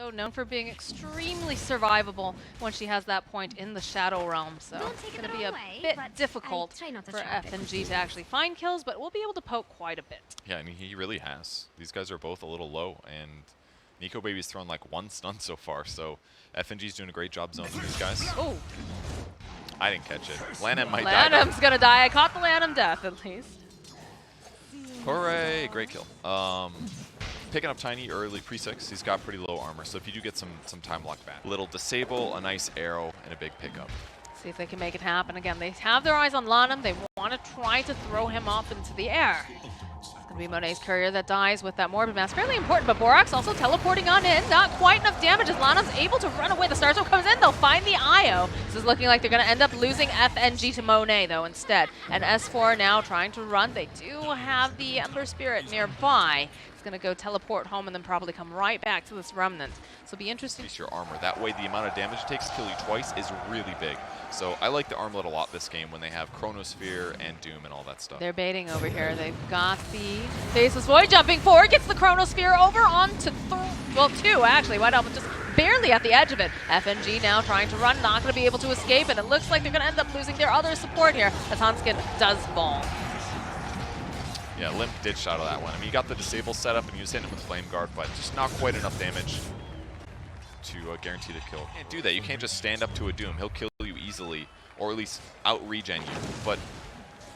So known for being extremely survivable when she has that point in the Shadow Realm, so it's going to be a bit difficult for FNG to actually find kills, but we'll be able to poke quite a bit. Yeah, I mean, he really has. These guys are both a little low, and Nico Baby's thrown like one stun so far, so FNG's doing a great job zoning these guys. Oh, I didn't catch it. Lanham might die. Lanham's going to die. I caught the Lanham death, at least. Hooray, great kill. Picking up Tiny early, pre-6. He's got pretty low armor, so if you do get some time lock back. Little disable, a nice arrow, and a big pickup. See if they can make it happen again. They have their eyes on Lanham. They want to try to throw him up into the air. It's going to be Monet's courier that dies with that Morbid Mask. Fairly important, but Borax also teleporting on in. Not quite enough damage as Lanham's able to run away. The Star Storm comes in. They'll find the IO. This is looking like they're going to end up losing FNG to Monet, though, instead. And S4 now trying to run. They do have the Ember Spirit nearby. It's going to go teleport home and then probably come right back to this Remnant. So it'll be interesting. Increase your armor. That way the amount of damage it takes to kill you twice is really big. So I like the armlet a lot this game when they have Chronosphere and Doom and all that stuff. They're baiting over here. They've got the Faceless Void jumping forward. Gets the Chronosphere over onto two actually. White Album just barely at the edge of it. FNG now trying to run. Not going to be able to escape. And it looks like they're going to end up losing their other support here as Hanskin does fall. Yeah, Limp did shadow that one. I mean, you got the disable setup and he was hitting him with Flame Guard, but just not quite enough damage to guarantee the kill. You can't do that. You can't just stand up to a Doom. He'll kill you easily, or at least out-regen you. But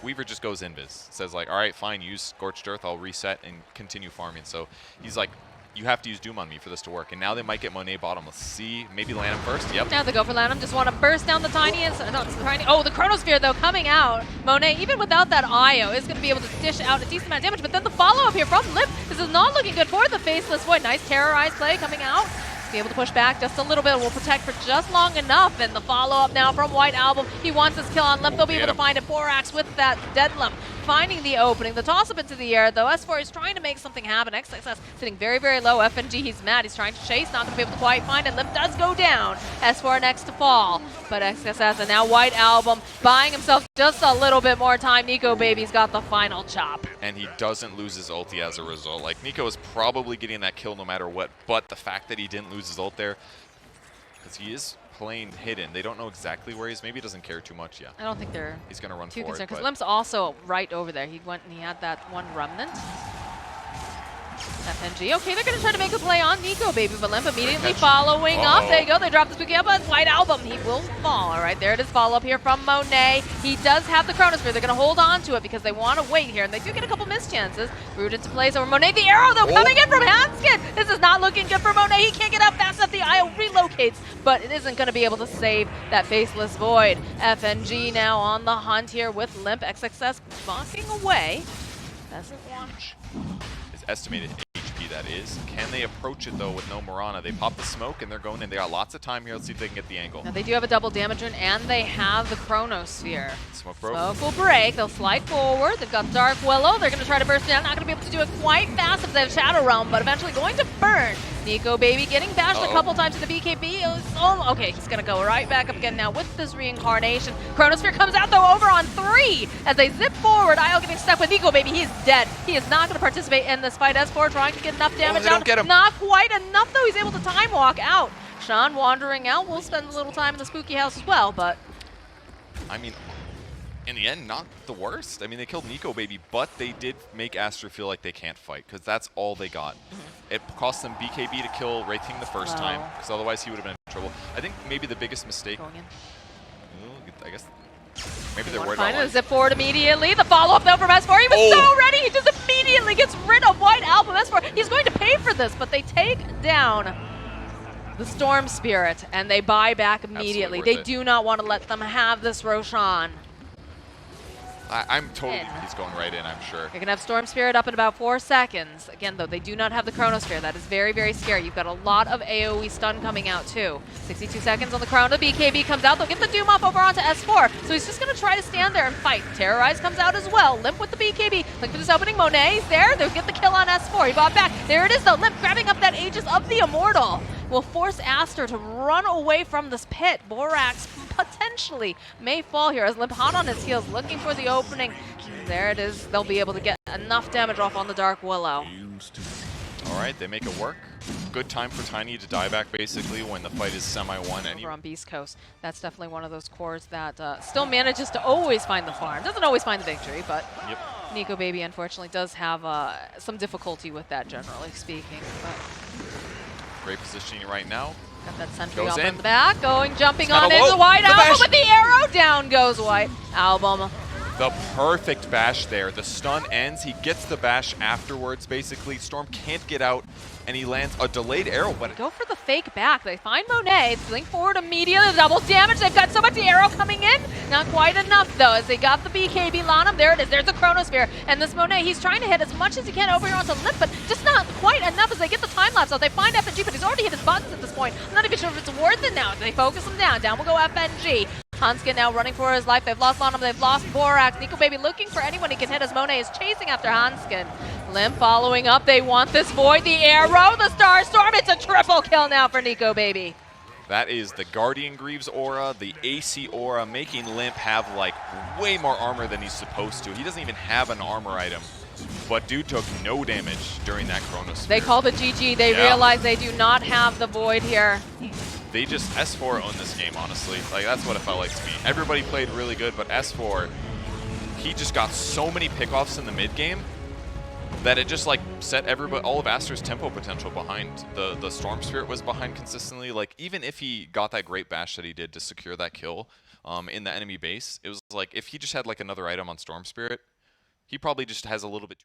Weaver just goes invis. Says like, all right, fine, use Scorched Earth. I'll reset and continue farming. So he's like, you have to use Doom on me for this to work. And now they might get Monet bottom. Let's see. Maybe Lanham first. Yep. Now they go for Lanham. Just want to burst down the tiniest. No, it's the tiny. Oh, the Chronosphere, though, coming out. Monet, even without that IO, is going to be able to dish out a decent amount of damage. But then the follow-up here from Lip. This is not looking good for the Faceless Void. Nice terrorized play coming out. Be able to push back just a little bit. Will protect for just long enough. And the follow-up now from White Album. He wants his kill on Limp. They'll be able to find it. Borax with that dead Limp. Finding the opening. The toss-up into the air, though. S4 is trying to make something happen. XXS sitting very, very low. FNG, he's mad. He's trying to chase. Not going to be able to quite find it. Limp does go down. S4 next to fall. But XXS and now White Album buying himself just a little bit more time. Nico Baby's got the final chop. And he doesn't lose his ulti as a result. Like, Nico is probably getting that kill no matter what. But the fact that he didn't lose his ult there, because he is playing hidden. They don't know exactly where he is. Maybe he doesn't care too much yet. I don't think they're He's going to run too forward. Concerned, because Limp's also right over there. He went and he had that one Remnant. FNG, okay, they're going to try to make a play on Nico Baby, but Limp immediately following up. There you go, they drop the spooky up on White Album. He will fall. All right, there it is, follow up here from Monet. He does have the Chronosphere. They're going to hold on to it because they want to wait here, and they do get a couple missed chances. Rooted to plays over Monet. The arrow, though, coming in from Hanskin. This is not looking good for Monet. He can't get out fast enough. The IO relocates, but it isn't going to be able to save that Faceless Void. FNG now on the hunt here with Limp. XXS walking away. Doesn't watch. His estimated HP, that is. Can they approach it, though, with no Mirana? They pop the smoke, and they're going in. They got lots of time here. Let's see if they can get the angle. Now, they do have a double damage rune, and they have the Chronosphere. Smoke broke. Smoke will break. They'll slide forward. They've got Dark Willow. They're going to try to burst down. Not going to be able to do it quite fast if they have Shadow Realm, but eventually going to burn. Nico Baby getting bashed a couple times in the BKB. Oh, okay, he's going to go right back up again now with this reincarnation. Chronosphere comes out, though, over on 3 as they zip forward. Io getting stuck with Nico Baby. He is dead. He is not going to participate in this fight. S4 trying to get enough damage out. Get him. Not quite enough, though. He's able to time walk out. Sean wandering out. We'll spend a little time in the spooky house as well, but I mean, in the end, not the worst. I mean, they killed Nico Baby, but they did make Aster feel like they can't fight, because that's all they got. It cost them BKB to kill Wraithing the first time, because otherwise he would have been in trouble. I think maybe the biggest mistake, I guess, maybe they're worried about zip forward immediately. The follow-up, though, from S4. He was so ready. He just immediately gets rid of White Album. S4, he's going to pay for this, but they take down the Storm Spirit, and they buy back immediately. They do not want to let them have this Roshan. I'm totally, he's going right in, I'm sure. You're going to have Storm Spirit up in about 4 seconds. Again, though, they do not have the Chronosphere. That is very, very scary. You've got a lot of AoE stun coming out, too. 62 seconds on the Chrono. BKB comes out. They'll get the Doom off over onto S4. So he's just going to try to stand there and fight. Terrorize comes out as well. Limp with the BKB. Look for this opening. Monet's there. They'll get the kill on S4. He bought back. There it is, though. Limp grabbing up that Aegis of the Immortal. Will force Aster to run away from this pit. Borax potentially may fall here as Limp hot on his heels, looking for the opening. There it is. They'll be able to get enough damage off on the Dark Willow. All right, they make it work. good time for Tiny to die back, basically, when the fight is semi-won. Over on Beast Coast, that's definitely one of those cores that still manages to always find the farm. Doesn't always find the victory, but Nico Baby unfortunately does have some difficulty with that, generally speaking. But great positioning right now. got that sentry Goes off in. in the back, jumping on kinda into low. White The Album bash. with the arrow. Down goes White Album. The perfect bash there. The stun ends. He gets the bash afterwards, basically. Storm can't get out, and he lands a delayed arrow. But Go for the fake back. They find Monet. Blink forward immediately. Double damage. They've got so much arrow coming in. Not quite enough, though, as they got the BKB on him. There it is. There's the Chronosphere. And this Monet, he's trying to hit as much as he can over here onto Lip, but just not quite enough as they get the time lapse out. They find FNG, but he's already hit his buttons at this point. I'm not even sure if it's worth it now. They focus him down. Down will go FNG. Hanskin now running for his life. They've lost Lonham, they've lost Borax. Nico Baby looking for anyone he can hit as Monet is chasing after Hanskin. Lim following up. They want this Void, the arrow, the Star Storm. It's a triple kill now for Nico Baby. that is the Guardian Greaves aura, the AC aura, making Limp have like way more armor than he's supposed to. He doesn't even have an armor item. But dude took no damage during that Chronosphere. They call the GG. They realize they do not have the Void here. They just, S4 owned this game, honestly. Like, that's what it felt like to me. Everybody played really good, but S4, he just got so many pickoffs in the mid game that it just like set everybody, all of Aster's tempo potential behind. The Storm Spirit was behind consistently. Like, even if he got that great bash that he did to secure that kill in the enemy base, it was like, if he just had like another item on Storm Spirit, he probably just has a little bit